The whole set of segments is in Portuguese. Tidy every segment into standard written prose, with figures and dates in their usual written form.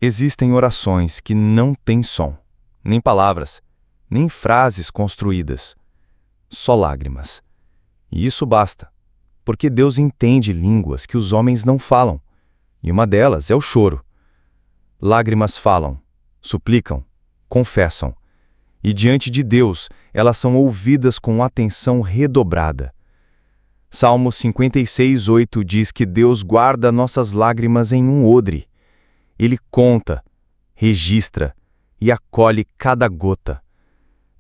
Existem orações que não têm som, nem palavras, nem frases construídas, só lágrimas. E isso basta, porque Deus entende línguas que os homens não falam, e uma delas é o choro. Lágrimas falam, suplicam, confessam, e diante de Deus elas são ouvidas com atenção redobrada. Salmo 56:8 diz que Deus guarda nossas lágrimas em um odre. Ele conta, registra e acolhe cada gota.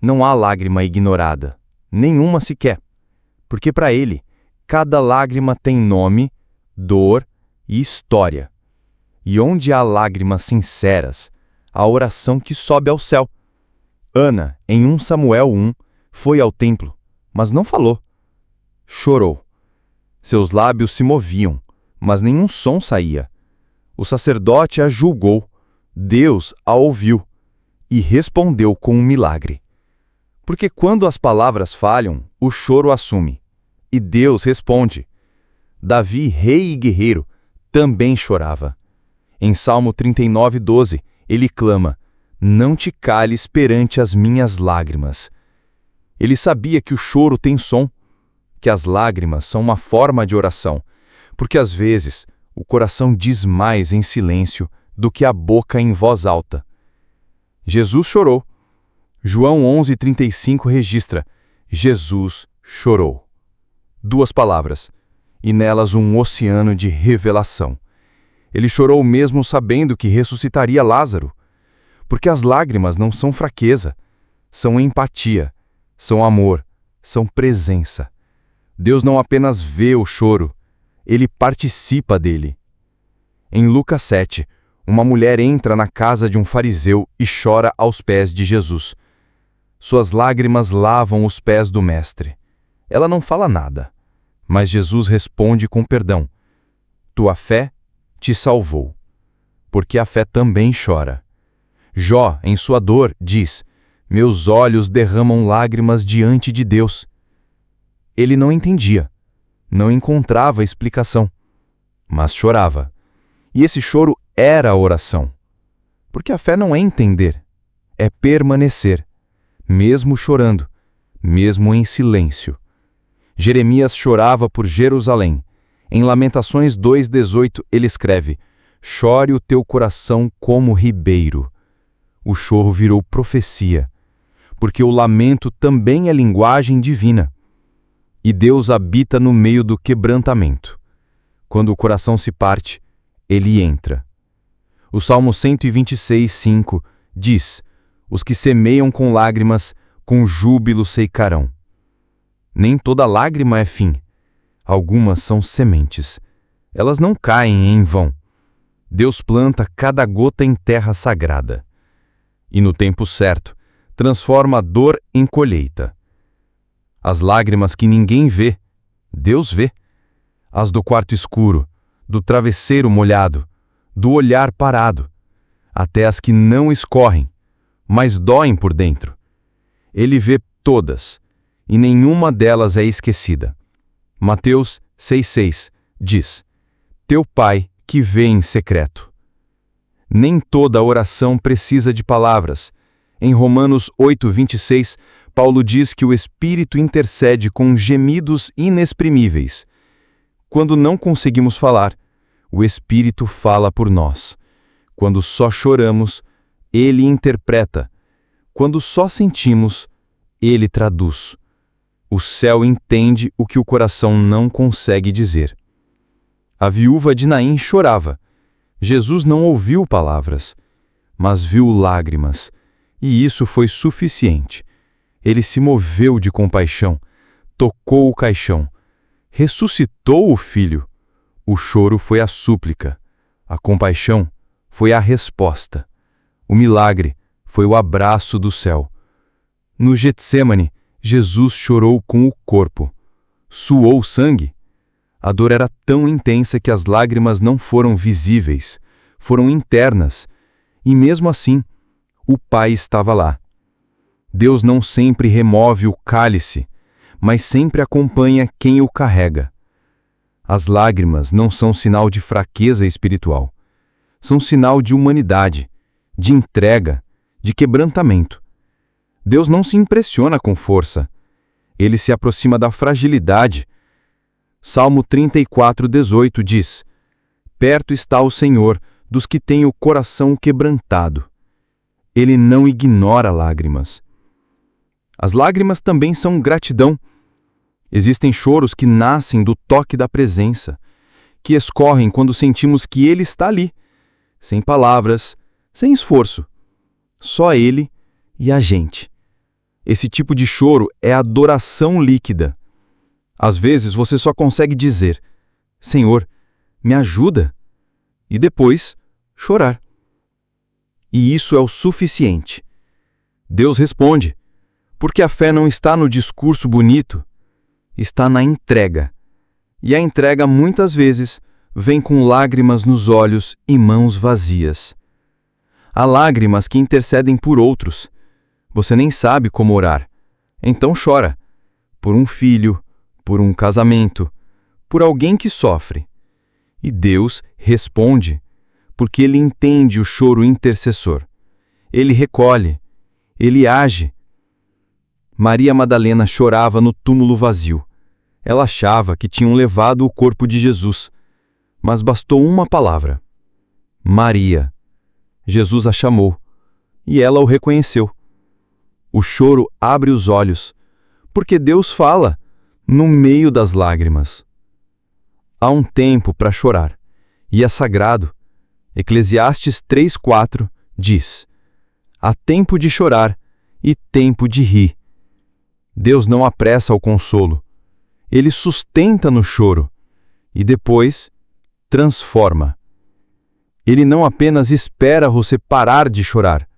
Não há lágrima ignorada, nenhuma sequer, porque para Ele, cada lágrima tem nome, dor e história. E onde há lágrimas sinceras, há oração que sobe ao céu. Ana, em 1 Samuel 1, foi ao templo, mas não falou. Chorou. Seus lábios se moviam, mas nenhum som saía. O sacerdote a julgou, Deus a ouviu e respondeu com um milagre. Porque quando as palavras falham, o choro assume, e Deus responde. Davi, rei e guerreiro, também chorava. Em Salmo 39:12, ele clama: não te cales perante as minhas lágrimas. Ele sabia que o choro tem som, que as lágrimas são uma forma de oração, porque às vezes o coração diz mais em silêncio do que a boca em voz alta. Jesus chorou. João 11:35 registra: Jesus chorou. 2 palavras, e nelas um oceano de revelação. Ele chorou mesmo sabendo que ressuscitaria Lázaro, porque as lágrimas não são fraqueza, são empatia, são amor, são presença. Deus não apenas vê o choro, Ele participa dele. Em Lucas 7, uma mulher entra na casa de um fariseu e chora aos pés de Jesus. Suas lágrimas lavam os pés do mestre. Ela não fala nada, mas Jesus responde com perdão. Tua fé te salvou, porque a fé também chora. Jó, em sua dor, diz: meus olhos derramam lágrimas diante de Deus. Ele não entendia, não encontrava explicação, mas chorava. E esse choro era a oração. Porque a fé não é entender, é permanecer, mesmo chorando, mesmo em silêncio. Jeremias chorava por Jerusalém. Em Lamentações 2:18 ele escreve: chore o teu coração como ribeiro. O choro virou profecia, porque o lamento também é linguagem divina. E Deus habita no meio do quebrantamento. Quando o coração se parte, Ele entra. O Salmo 126:5 diz: os que semeiam com lágrimas, com júbilo ceifarão. Nem toda lágrima é fim. Algumas são sementes. Elas não caem em vão. Deus planta cada gota em terra sagrada. E no tempo certo, transforma a dor em colheita. As lágrimas que ninguém vê, Deus vê. As do quarto escuro, do travesseiro molhado, do olhar parado, até as que não escorrem, mas doem por dentro. Ele vê todas, e nenhuma delas é esquecida. Mateus 6,6 diz: teu Pai que vê em secreto. Nem toda oração precisa de palavras. Em Romanos 8:26, Paulo diz que o Espírito intercede com gemidos inexprimíveis. Quando não conseguimos falar, o Espírito fala por nós. Quando só choramos, Ele interpreta. Quando só sentimos, Ele traduz. O céu entende o que o coração não consegue dizer. A viúva de Naim chorava. Jesus não ouviu palavras, mas viu lágrimas, e isso foi suficiente. Ele se moveu de compaixão, tocou o caixão, ressuscitou o filho. O choro foi a súplica, a compaixão foi a resposta. O milagre foi o abraço do céu. No Getsêmani, Jesus chorou com o corpo, suou sangue. A dor era tão intensa que as lágrimas não foram visíveis, foram internas, e mesmo assim, o Pai estava lá. Deus não sempre remove o cálice, mas sempre acompanha quem o carrega. As lágrimas não são sinal de fraqueza espiritual. são sinal de humanidade, de entrega, de quebrantamento. Deus não se impressiona com força. Ele se aproxima da fragilidade. Salmo 34:18 diz: Perto está o Senhor dos que têm o coração quebrantado. Ele não ignora lágrimas. As lágrimas também são gratidão. Existem choros que nascem do toque da presença, que escorrem quando sentimos que Ele está ali, sem palavras, sem esforço. Só Ele e a gente. Esse tipo de choro é adoração líquida. Às vezes você só consegue dizer: Senhor, me ajuda, e depois chorar. E isso é o suficiente. Deus responde, porque a fé não está no discurso bonito, está na entrega. E a entrega muitas vezes vem com lágrimas nos olhos e mãos vazias. Há lágrimas que intercedem por outros. Você nem sabe como orar. Então chora. Por um filho, por um casamento, por alguém que sofre. E Deus responde, porque Ele entende o choro intercessor. Ele recolhe, Ele age. Maria Madalena chorava no túmulo vazio. Ela achava que tinham levado o corpo de Jesus, mas bastou uma palavra: Maria. Jesus a chamou, e ela o reconheceu. O choro abre os olhos, porque Deus fala no meio das lágrimas. Há um tempo para chorar, e é sagrado. Eclesiastes 3:4 diz: Há tempo de chorar e tempo de rir. Deus não apressa o consolo. Ele sustenta no choro e depois transforma. Ele não apenas espera você parar de chorar,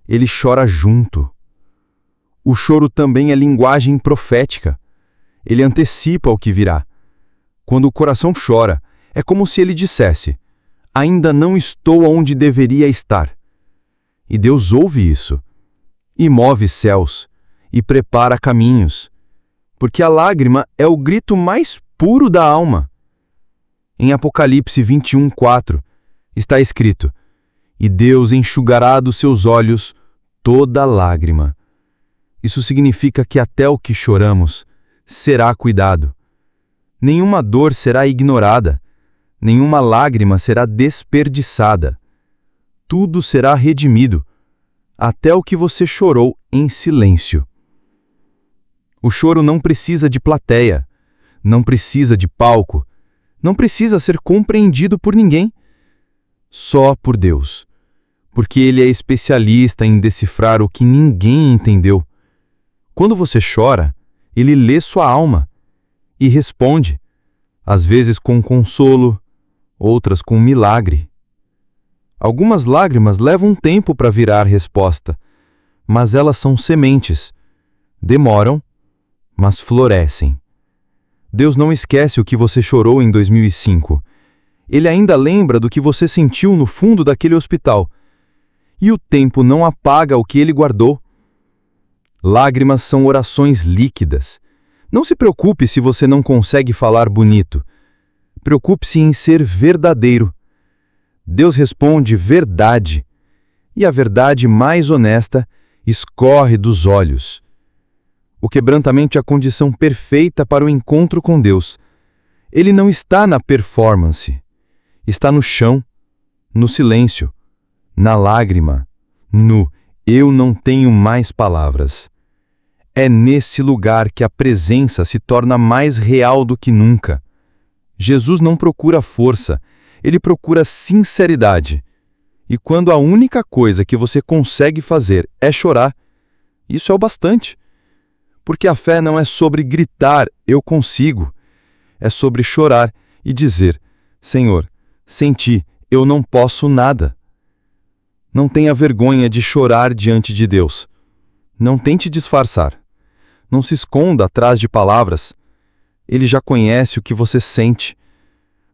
ele chora junto. O choro também é linguagem profética. Ele antecipa o que virá. Quando o coração chora, é como se ele dissesse: ainda não estou onde deveria estar. E Deus ouve isso, e move céus, e prepara caminhos, porque a lágrima é o grito mais puro da alma. Em Apocalipse 21:4 está escrito: e Deus enxugará dos seus olhos toda lágrima. Isso significa que até o que choramos será cuidado. Nenhuma dor será ignorada, nenhuma lágrima será desperdiçada. Tudo será redimido, até o que você chorou em silêncio. O choro não precisa de plateia, não precisa de palco, não precisa ser compreendido por ninguém, só por Deus, porque Ele é especialista em decifrar o que ninguém entendeu. Quando você chora, Ele lê sua alma e responde, às vezes com consolo, outras com milagre. Algumas lágrimas levam tempo para virar resposta, mas elas são sementes. Demoram, mas florescem. Deus não esquece o que você chorou em 2005. Ele ainda lembra do que você sentiu no fundo daquele hospital. E o tempo não apaga o que Ele guardou. Lágrimas são orações líquidas. Não se preocupe se você não consegue falar bonito. Preocupe-se em ser verdadeiro. Deus responde verdade, e a verdade mais honesta escorre dos olhos. O quebrantamento é a condição perfeita para o encontro com Deus. Ele não está na performance, está no chão, no silêncio, na lágrima, no eu não tenho mais palavras. É nesse lugar que a presença se torna mais real do que nunca. Jesus não procura força, Ele procura sinceridade. E quando a única coisa que você consegue fazer é chorar, isso é o bastante. Porque a fé não é sobre gritar, eu consigo. É sobre chorar e dizer, Senhor, sem Ti eu não posso nada. Não tenha vergonha de chorar diante de Deus. Não tente disfarçar. Não se esconda atrás de palavras. Ele já conhece o que você sente,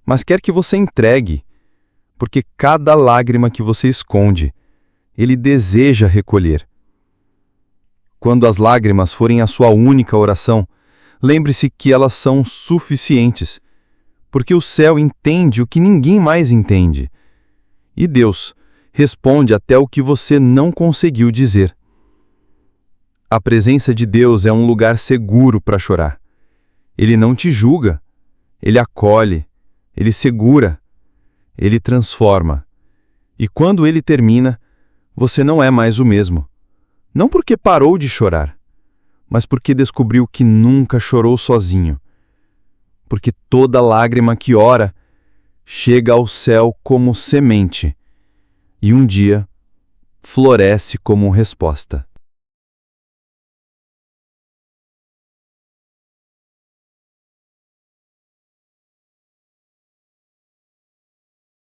mas quer que você entregue, porque cada lágrima que você esconde, Ele deseja recolher. Quando as lágrimas forem a sua única oração, lembre-se que elas são suficientes, porque o céu entende o que ninguém mais entende, E Deus responde até o que você não conseguiu dizer. A presença de Deus é um lugar seguro para chorar. Ele não te julga, Ele acolhe, Ele segura, Ele transforma. E quando Ele termina, você não é mais o mesmo. Não porque parou de chorar, mas porque descobriu que nunca chorou sozinho. Porque toda lágrima que ora chega ao céu como semente e um dia floresce como resposta.